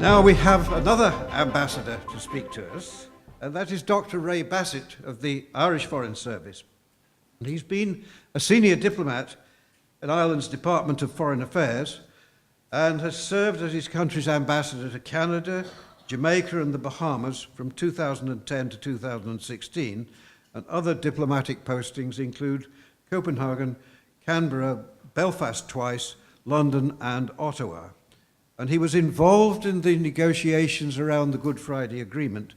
Now we have another ambassador to speak to us, and that is Dr Ray Bassett of the Irish Foreign Service. And he's been a senior diplomat in Ireland's Department of Foreign Affairs and has served as his country's ambassador to Canada, Jamaica and the Bahamas from 2010 to 2016, and other diplomatic postings include Copenhagen, Canberra, Belfast twice, London and Ottawa. And he was involved in the negotiations around the Good Friday Agreement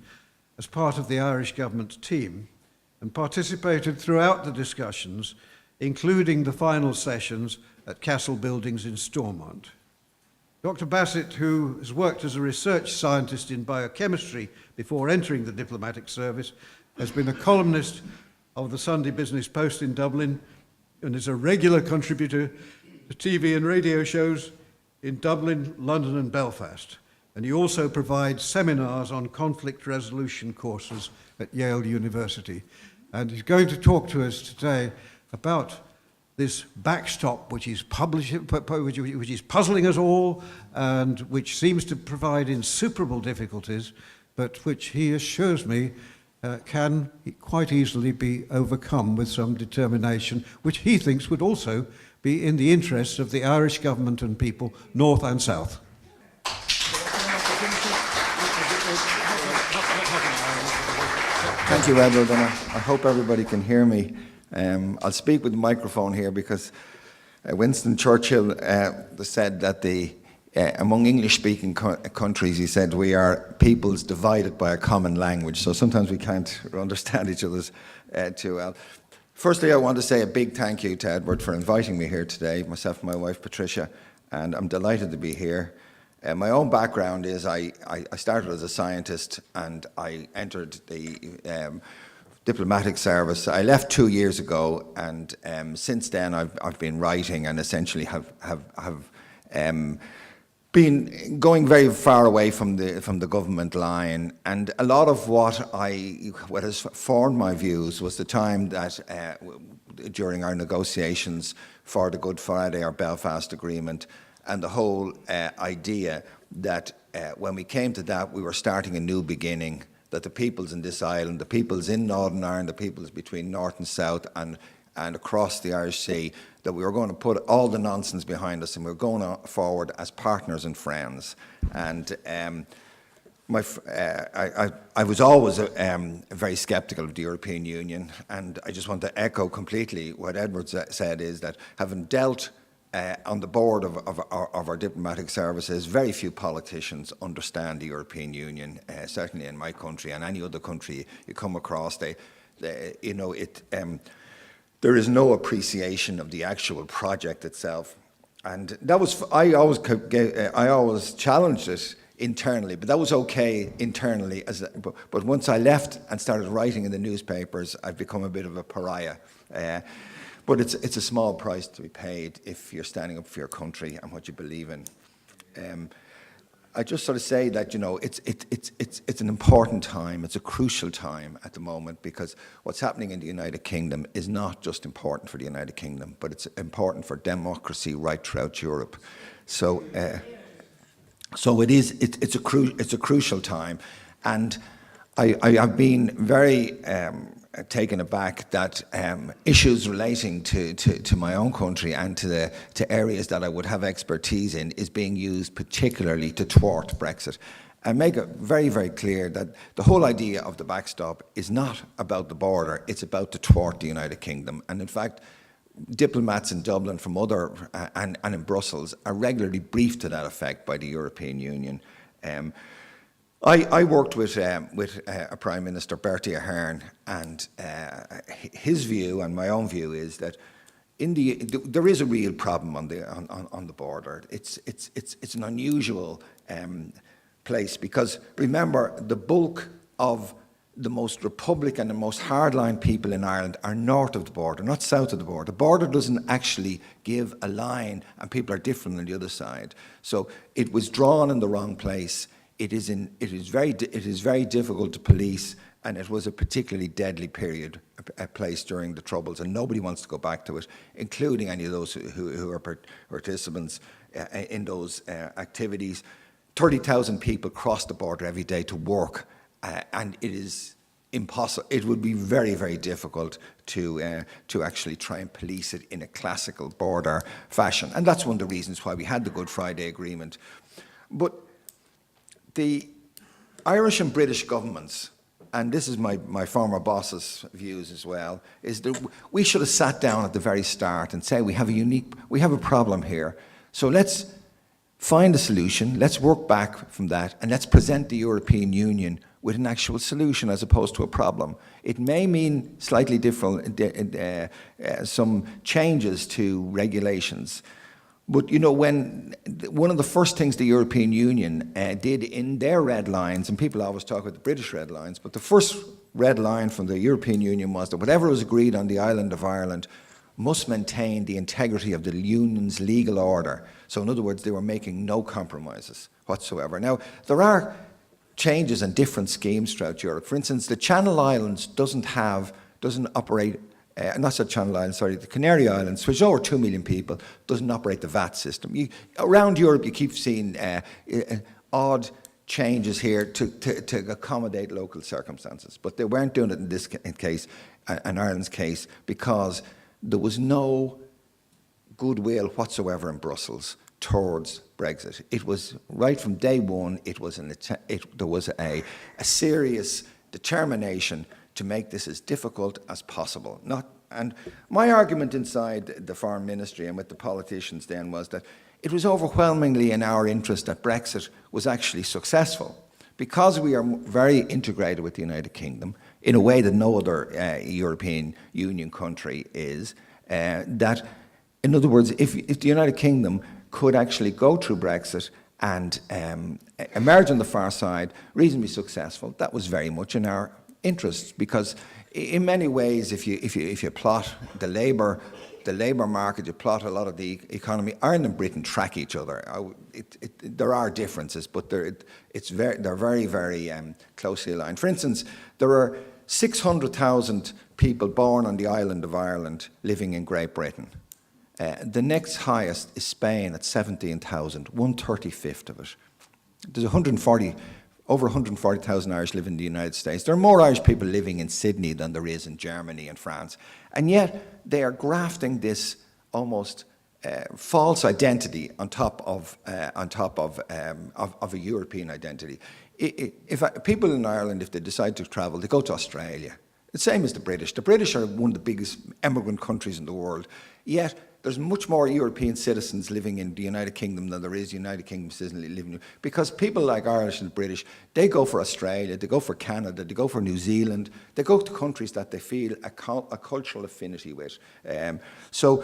as part of the Irish government team and participated throughout the discussions, including the final sessions at Castle Buildings in Stormont. Dr. Bassett, who has worked as a research scientist in biochemistry before entering the diplomatic service, has been a columnist of the Sunday Business Post in Dublin and is a regular contributor to TV and radio shows in Dublin, London and Belfast. And he also provides seminars on conflict resolution courses at Yale University. And he's going to talk to us today about this backstop which is puzzling us all and which seems to provide insuperable difficulties, but which he assures me can quite easily be overcome with some determination, which he thinks would also be in the interests of the Irish government and people, north and south. Thank you, Edward, and I hope everybody can hear me. I'll speak with the microphone here because Winston Churchill said that among English-speaking countries, he said, we are peoples divided by a common language, so sometimes we can't understand each other's too well. Firstly, I want to say a big thank you to Edward for inviting me here today, myself and my wife Patricia, and I'm delighted to be here. My own background is I started as a scientist and I entered the diplomatic service. I left 2 years ago, and since then I've been writing and essentially have been going very far away from the government line, and a lot of what has formed my views was the time that during our negotiations for the Good Friday or Belfast Agreement, and the whole idea that when we came to that, we were starting a new beginning, that the peoples in this island, the peoples in Northern Ireland, the peoples between North and South and across the Irish Sea, that we were going to put all the nonsense behind us and we were going forward as partners and friends. And I was always very sceptical of the European Union, and I just want to echo completely what Edward said, is that having dealt on the board of our diplomatic services, very few politicians understand the European Union, certainly in my country and any other country you come across. There is no appreciation of the actual project itself, and that was I always challenged it internally, but that was okay internally. But once I left and started writing in the newspapers, I've become a bit of a pariah. But it's a small price to be paid if you're standing up for your country and what you believe in. I just sort of say that, you know, it's an important time, it's a crucial time at the moment, because what's happening in the United Kingdom is not just important for the United Kingdom, but it's important for democracy right throughout Europe. So it's a crucial time, and I've been very taken aback that issues relating to my own country and to areas that I would have expertise in is being used particularly to thwart Brexit. And make it very, very clear that the whole idea of the backstop is not about the border, it's about to thwart the United Kingdom. And in fact, diplomats in Dublin from and in Brussels are regularly briefed to that effect by the European Union. I worked with a Prime Minister, Bertie Ahern, and his view and my own view is that there is a real problem on the border. It's an unusual place, because remember, the bulk of the most Republican and most hardline people in Ireland are north of the border, not south of the border. The border doesn't actually give a line, and people are different on the other side. So it was drawn in the wrong place. It is very difficult to police, and it was a particularly deadly period, a place during the Troubles, and nobody wants to go back to it, including any of those who are participants in those activities. 30,000 people cross the border every day to work, and it is impossible. It would be very, very difficult to actually try and police it in a classical border fashion. And that's one of the reasons why we had the Good Friday Agreement. But the Irish and British governments, and this is my former boss's views as well, is that we should have sat down at the very start and say we have a problem here. So let's find a solution, let's work back from that, and let's present the European Union with an actual solution as opposed to a problem. It may mean slightly different, some changes to regulations. But, you know, when one of the first things the European Union did in their red lines, and people always talk about the British red lines, but the first red line from the European Union was that whatever was agreed on the island of Ireland must maintain the integrity of the Union's legal order. So in other words, they were making no compromises whatsoever. Now, there are changes and different schemes throughout Europe. For instance, the Channel Islands doesn't operate, not the Channel Islands, sorry, the Canary Islands, which is over 2 million people, doesn't operate the VAT system. Around Europe, you keep seeing odd changes here to accommodate local circumstances. But they weren't doing it in this case, in Ireland's case, because there was no goodwill whatsoever in Brussels towards Brexit. It was right from day one. There was a serious determination to make this as difficult as possible. And my argument inside the Foreign Ministry and with the politicians then was that it was overwhelmingly in our interest that Brexit was actually successful, because we are very integrated with the United Kingdom in a way that no other European Union country is. That, in other words, if the United Kingdom could actually go through Brexit and emerge on the far side reasonably successful, that was very much in our interests, because in many ways, if you plot the labour market, you plot a lot of the economy, Ireland and Britain track each other. There are differences, but they're very, very closely aligned. For instance, there are 600,000 people born on the island of Ireland living in Great Britain. The next highest is Spain at 17,000, 1/35 of it. There's over 140,000 Irish live in the United States. There are more Irish people living in Sydney than there is in Germany and France. And yet they are grafting this almost false identity on top of a European identity. People in Ireland, if they decide to travel, they go to Australia. The same as the British. The British are one of the biggest immigrant countries in the world. Yet there's much more European citizens living in the United Kingdom than there is United Kingdom citizens living, because people like Irish and British, they go for Australia, they go for Canada, they go for New Zealand, they go to countries that they feel a cultural affinity with. So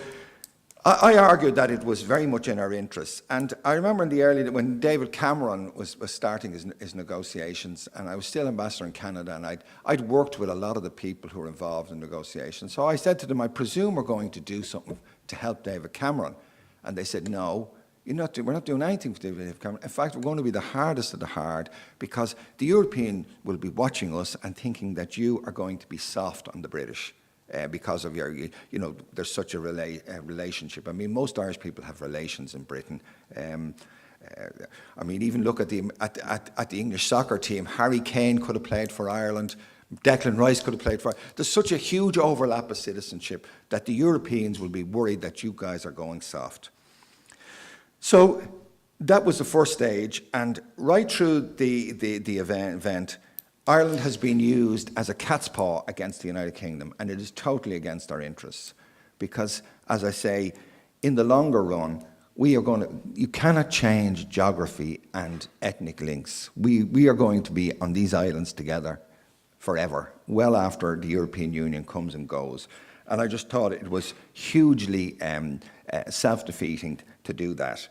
I argued that it was very much in our interests. And I remember in the early, when David Cameron was starting his negotiations, and I was still ambassador in Canada, and I'd worked with a lot of the people who were involved in negotiations. So I said to them, I presume we're going to do something to help David Cameron. And they said, no, we're not doing anything for David Cameron. In fact, we're going to be the hardest of the hard, because the European will be watching us and thinking that you are going to be soft on the British. Because of there's such a relationship. I mean, most Irish people have relations in Britain. I mean, even look at the English soccer team. Harry Kane could have played for Ireland. Declan Rice could have played for Ireland. There's such a huge overlap of citizenship that the Europeans will be worried that you guys are going soft. So that was the first stage, and right through the event, Ireland has been used as a cat's paw against the United Kingdom, and it is totally against our interests. Because, as I say, in the longer run, you cannot change geography and ethnic links. We are going to be on these islands together forever, well after the European Union comes and goes. And I just thought it was hugely self-defeating to do that.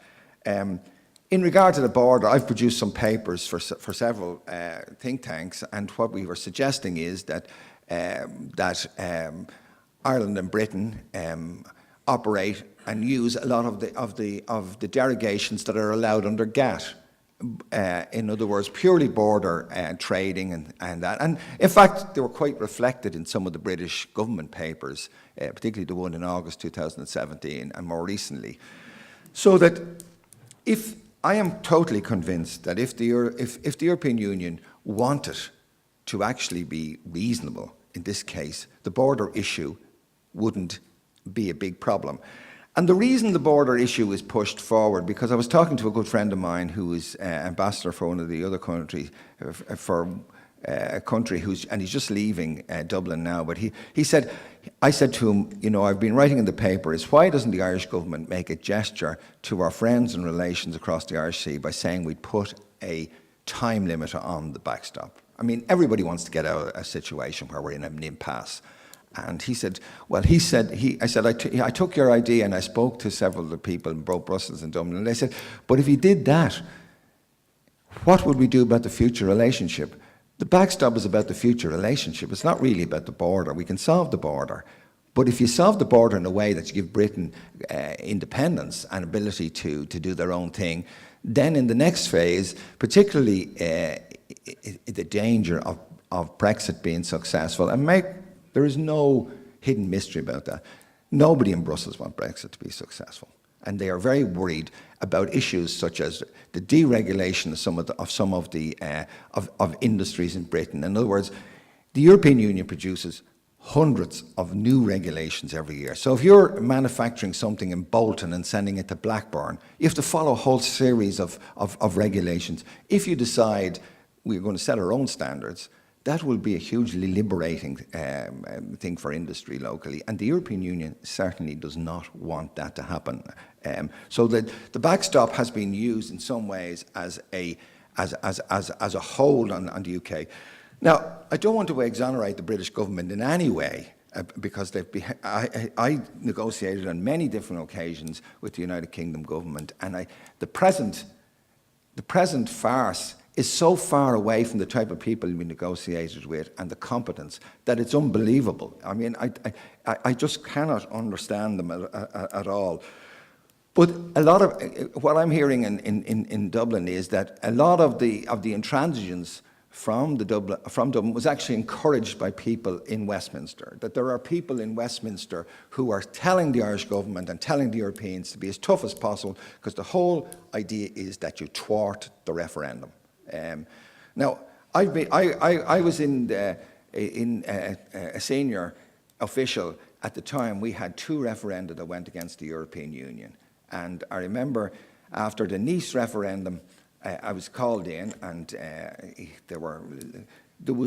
In regard to the border, I've produced some papers for several think tanks, and what we were suggesting is that Ireland and Britain operate and use a lot of the derogations that are allowed under GATT. In other words, purely border trading and that. And in fact, they were quite reflected in some of the British government papers, particularly the one in August 2017 and more recently. So that if I am totally convinced that if the European Union wanted to actually be reasonable, in this case, the border issue wouldn't be a big problem. And the reason the border issue is pushed forward, because I was talking to a good friend of mine who is ambassador for one of the other countries, for a country and he's just leaving Dublin now, but he said, I said to him, you know, I've been writing in the paper, is why doesn't the Irish government make a gesture to our friends and relations across the Irish Sea by saying we'd put a time limit on the backstop? I mean, everybody wants to get out of a situation where we're in an impasse. And he said, well, I said, I took your idea and I spoke to several of the people in both Brussels and Dublin, and they said, but if you did that, what would we do about the future relationship? The backstop is about the future relationship. It's not really about the border. We can solve the border. But if you solve the border in a way that you give Britain independence and ability to do their own thing, then in the next phase, particularly the danger of Brexit being successful, and there is no hidden mystery about that. Nobody in Brussels wants Brexit to be successful. And they are very worried about issues such as the deregulation of industries in Britain. In other words, the European Union produces hundreds of new regulations every year. So if you're manufacturing something in Bolton and sending it to Blackburn, you have to follow a whole series of regulations. If you decide we're going to set our own standards, that will be a hugely liberating thing for industry locally, and the European Union certainly does not want that to happen. So the backstop has been used in some ways as a hold on the UK. Now, I don't want to exonerate the British government in any way, because I negotiated on many different occasions with the United Kingdom government, and the present farce is so far away from the type of people we negotiated with and the competence that it's unbelievable. I mean, I just cannot understand them at all. But a lot of what I'm hearing in Dublin is that a lot of the intransigence from Dublin was actually encouraged by people in Westminster, that there are people in Westminster who are telling the Irish government and telling the Europeans to be as tough as possible, because the whole idea is that you thwart the referendum. Now, I was a senior official at the time. We had two referenda that went against the European Union. And I remember after the Nice referendum, I was called in, and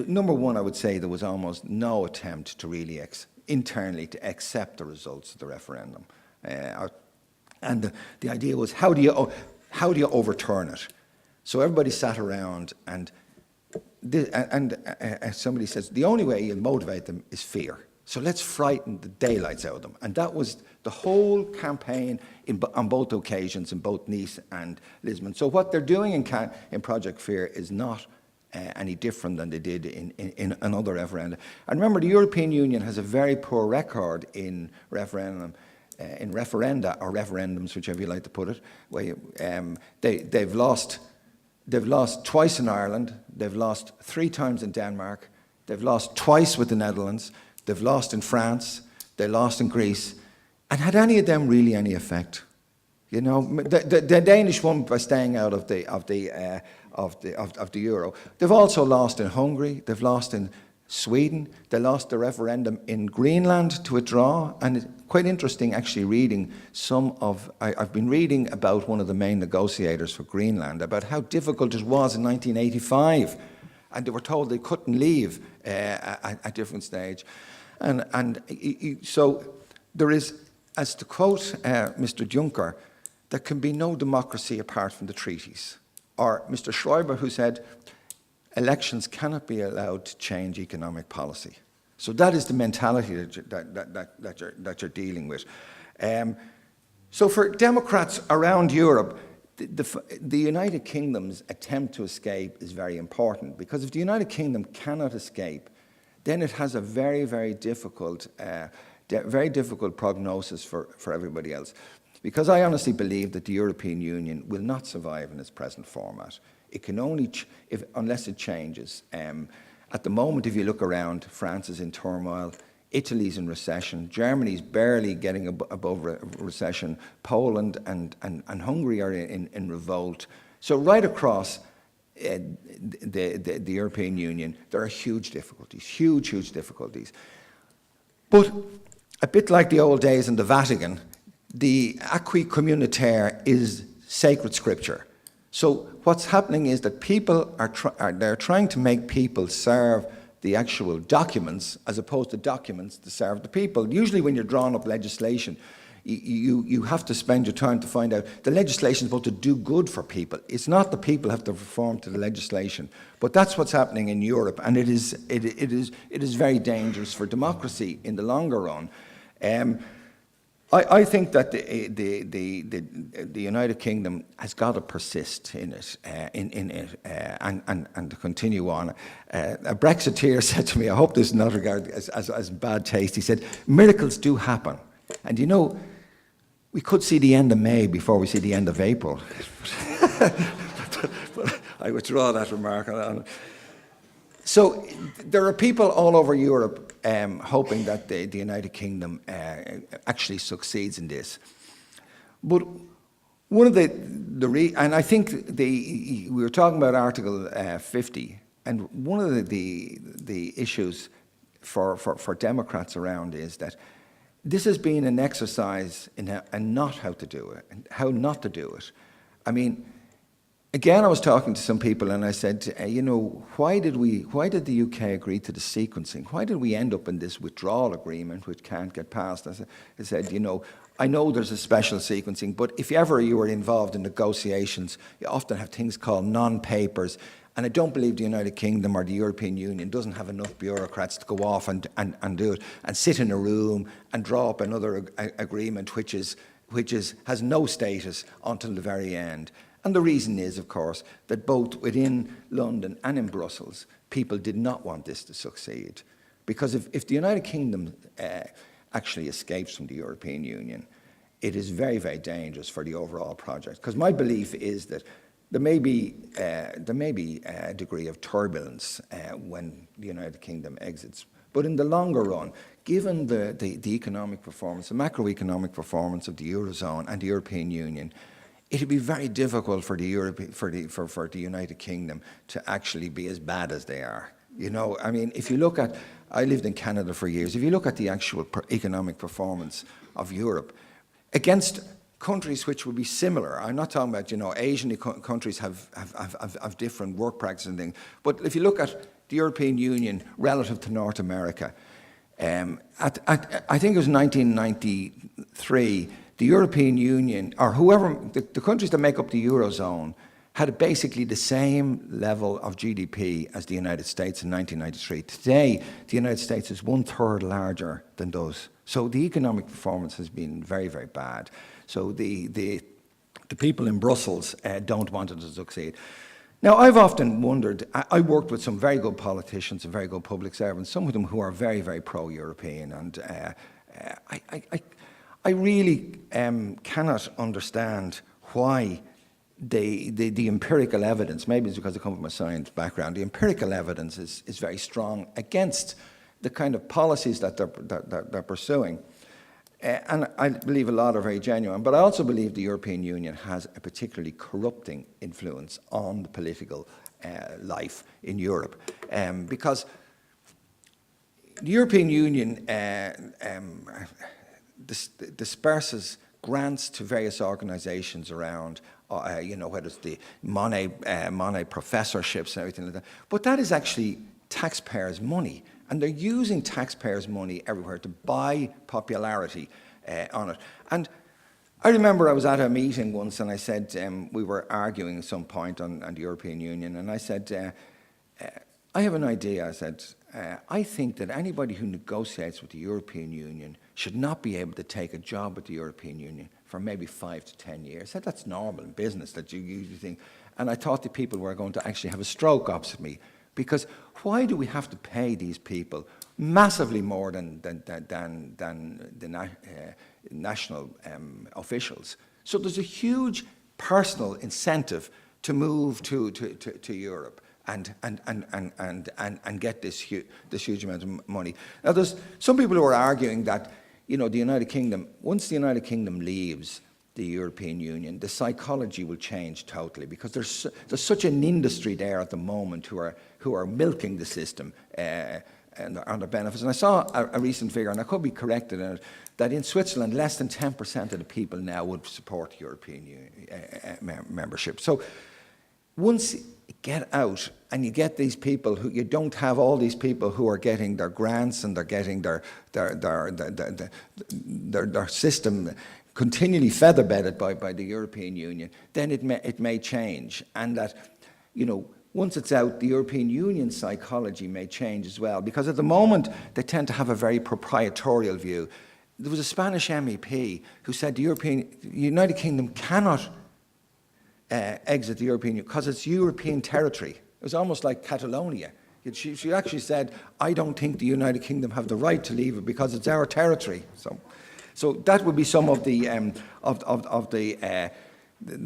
number one, I would say there was almost no attempt to really internally to accept the results of the referendum. And the idea was, how do you overturn it? So everybody sat around, and somebody says, the only way you'll motivate them is fear. So let's frighten the daylights out of them. And that was the whole campaign on both occasions, in both Nice and Lisbon. So what they're doing in Project Fear is not any different than they did in another referendum. And remember, the European Union has a very poor record in referenda or referendums, whichever you like to put it. Where they've lost twice in Ireland, they've lost 3 times in Denmark, they've lost twice with the Netherlands, they've lost in France, they lost in Greece. And had any of them really any effect? You know, the Danish won by staying out of the euro. They've also lost in Hungary, they've lost in Sweden, they lost the referendum in Greenland to a draw. And it's quite interesting actually reading I've been reading about one of the main negotiators for Greenland, about how difficult it was in 1985. And they were told they couldn't leave at a different stage. And so there is, as to quote Mr. Juncker, there can be no democracy apart from the treaties. Or Mr. Schreiber, who said, elections cannot be allowed to change economic policy. So that is the mentality that you're dealing with. So for Democrats around Europe, the United Kingdom's attempt to escape is very important, because if the United Kingdom cannot escape, then it has a very, very difficult prognosis for everybody else. Because I honestly believe that the European Union will not survive in its present format. It can only, unless it changes. At the moment, if you look around, France is in turmoil, Italy's in recession. Germany's barely getting above recession. Poland and Hungary are in revolt. So right across the European Union, there are huge difficulties, huge difficulties. But a bit like the old days in the Vatican, the acquis communautaire is sacred scripture. So what's happening is that people they're trying to make people serve the actual documents as opposed to documents to serve the people. Usually when you're drawing up legislation, you have to spend your time to find out the legislation is supposed to do good for people. It's not the people have to perform to the legislation. But that's what's happening in Europe, and it is very dangerous for democracy in the longer run. I think that the United Kingdom has got to persist in it, and to continue on. A Brexiteer said to me, I hope this is not regarded as bad taste. He said, miracles do happen, and you know, we could see the end of May before we see the end of April. but I withdraw that remark. So there are people all over Europe hoping that the United Kingdom actually succeeds in this. But one of and I think we were talking about Article 50, and one of the issues for Democrats around is that this has been an exercise in not how to do it, and how not to do it. I mean, again, I was talking to some people and I said, you know, why did the UK agree to the sequencing? Why did we end up in this withdrawal agreement which can't get passed? I said, you know, I know there's a special sequencing, but if ever you were involved in negotiations, you often have things called non-papers. And I don't believe the United Kingdom or the European Union doesn't have enough bureaucrats to go off and do it and sit in a room and draw up another agreement which has no status until the very end. And the reason is, of course, that both within London and in Brussels, people did not want this to succeed. Because if the United Kingdom actually escapes from the European Union, it is very, very dangerous for the overall project. Because my belief is that there may be a degree of turbulence when the United Kingdom exits. But in the longer run, given the economic performance, the macroeconomic performance of the Eurozone and the European Union, it would be very difficult for the United Kingdom to actually be as bad as they are. You know, I mean, if you look at, I lived in Canada for years, if you look at the actual economic performance of Europe against countries which would be similar, I'm not talking about, you know, Asian countries have different work practices and things, but if you look at the European Union relative to North America, I think it was 1993, the European Union, or whoever, the countries that make up the Eurozone, had basically the same level of GDP as the United States in 1993. Today, the United States is 1/3 larger than those. So the economic performance has been very, very bad. So the people in Brussels don't want it to succeed. Now, I've often wondered, I worked with some very good politicians and very good public servants, some of them who are very, very pro-European, and I really cannot understand why the empirical evidence, maybe it's because I come from a science background, the empirical evidence is very strong against the kind of policies that they're pursuing. And I believe a lot are very genuine, but I also believe the European Union has a particularly corrupting influence on the political life in Europe. Because the European Union disperses grants to various organizations around, you know, whether it's the Monet professorships and everything like that. But that is actually taxpayers' money. And they're using taxpayers' money everywhere to buy popularity on it. And I remember I was at a meeting once and I said, we were arguing at some point on the European Union, and I said, I have an idea. I said, I think that anybody who negotiates with the European Union should not be able to take a job with the European Union for maybe 5 to 10 years. I said, that's normal in business, that you usually think. And I thought the people were going to actually have a stroke opposite me. Because why do we have to pay these people massively more than the national officials? So there's a huge personal incentive to move to Europe. and get this huge amount of money. Now, there's some people who are arguing that, you know, the United Kingdom, once the United Kingdom leaves the European Union, the psychology will change totally, because there's such an industry there at the moment who are milking the system and on the benefits. And I saw a recent figure, and I could be corrected in it, that in Switzerland less than 10% of the people now would support European Union membership. So once you get out and you get these people who, you don't have all these people who are getting their grants and they're getting their system continually feather-bedded by the European Union, then it may change. And that, you know, once it's out, the European Union psychology may change as well, because at the moment they tend to have a very proprietorial view. There was a Spanish MEP who said the United Kingdom cannot exit the European Union because it's European territory. It was almost like Catalonia. She actually said, I don't think the United Kingdom have the right to leave it because it's our territory. So that would be some of the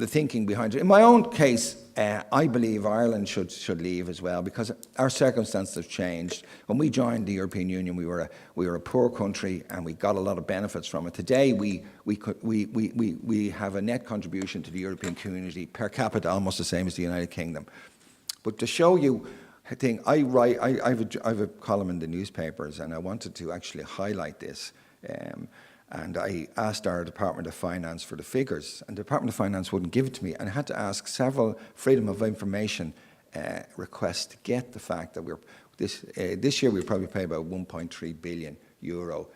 thinking behind it. In my own case, I believe Ireland should leave as well, because our circumstances have changed. When we joined the European Union, we were a poor country and we got a lot of benefits from it. Today, we have a net contribution to the European community per capita almost the same as the United Kingdom. But to show you, I think I have a column in the newspapers, and I wanted to actually highlight this. And I asked our Department of Finance for the figures, and the Department of Finance wouldn't give it to me, and I had to ask several Freedom of Information requests to get the fact that this year we probably pay about 1.3 billion euro,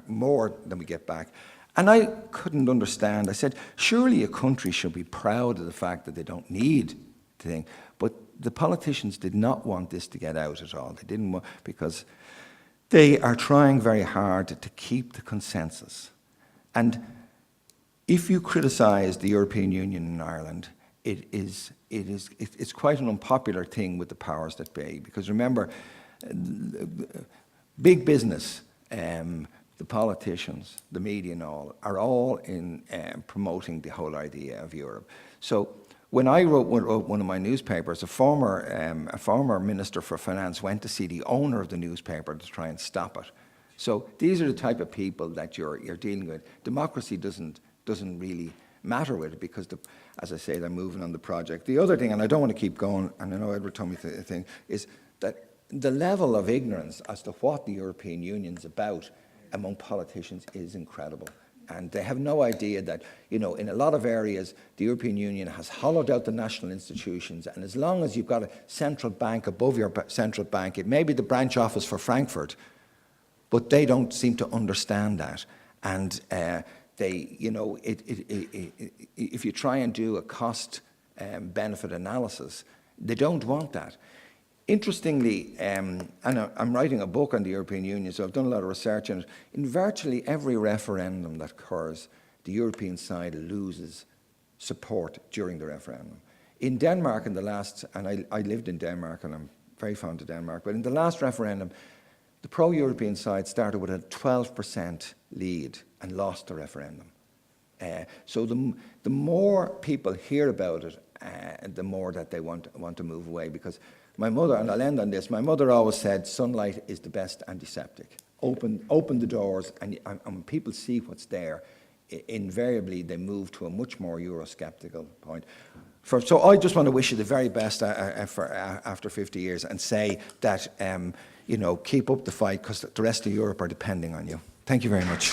more than we get back. And I couldn't understand. I said, surely a country should be proud of the fact that they don't need the thing. But the politicians did not want this to get out at all. They didn't want, because they are trying very hard to keep the consensus. And if you criticise the European Union in Ireland, it's quite an unpopular thing with the powers that be. Because remember, big business, the politicians, the media and all, are all in promoting the whole idea of Europe. So when I wrote one of my newspapers, a former Minister for Finance went to see the owner of the newspaper to try and stop it. So these are the type of people that you're dealing with. Democracy doesn't really matter with it, because, as I say, they're moving on the project. The other thing, and I don't want to keep going, and I know Edward told me the thing, is that the level of ignorance as to what the European Union's about among politicians is incredible. And they have no idea that, you know, in a lot of areas, the European Union has hollowed out the national institutions. And as long as you've got a central bank above your central bank, it may be the branch office for Frankfurt, but they don't seem to understand that. And they, you know, if you try and do a cost-benefit analysis, they don't want that. Interestingly, and I'm writing a book on the European Union, so I've done a lot of research on it. In virtually every referendum that occurs, the European side loses support during the referendum. In Denmark, in the last, and I lived in Denmark, and I'm very fond of Denmark, but in the last referendum, the pro-European side started with a 12% lead and lost the referendum. So the more people hear about it, the more that they want to move away, because my mother, and I'll end on this, my mother always said sunlight is the best antiseptic. Open the doors, and when people see what's there, invariably they move to a much more Eurosceptical point. So I just want to wish you the very best after 50 years, and say that, you know, keep up the fight, because the rest of Europe are depending on you. Thank you very much.